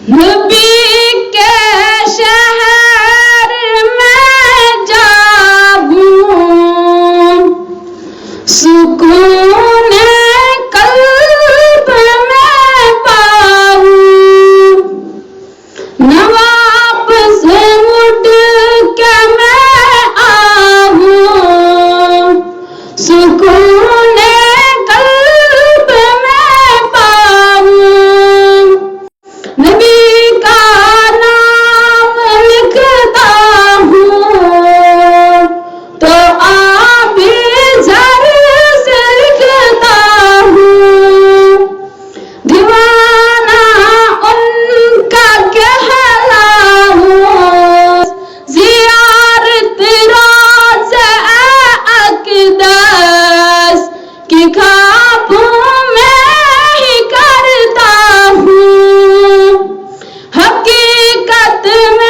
نبی کے شہر میں جاؤں سکون قلب میں پاؤں نہ واپس اٹھ کے میں آؤں سکون قلب میں پاؤں نبی کا نام لکھتا ہوں تو آپ زر سے لکھتا ہوں دیوانہ ان کا کہلاؤں زیارت روز اقدس کی خوابوں میں ہی کرتا ہوں حقیقت میں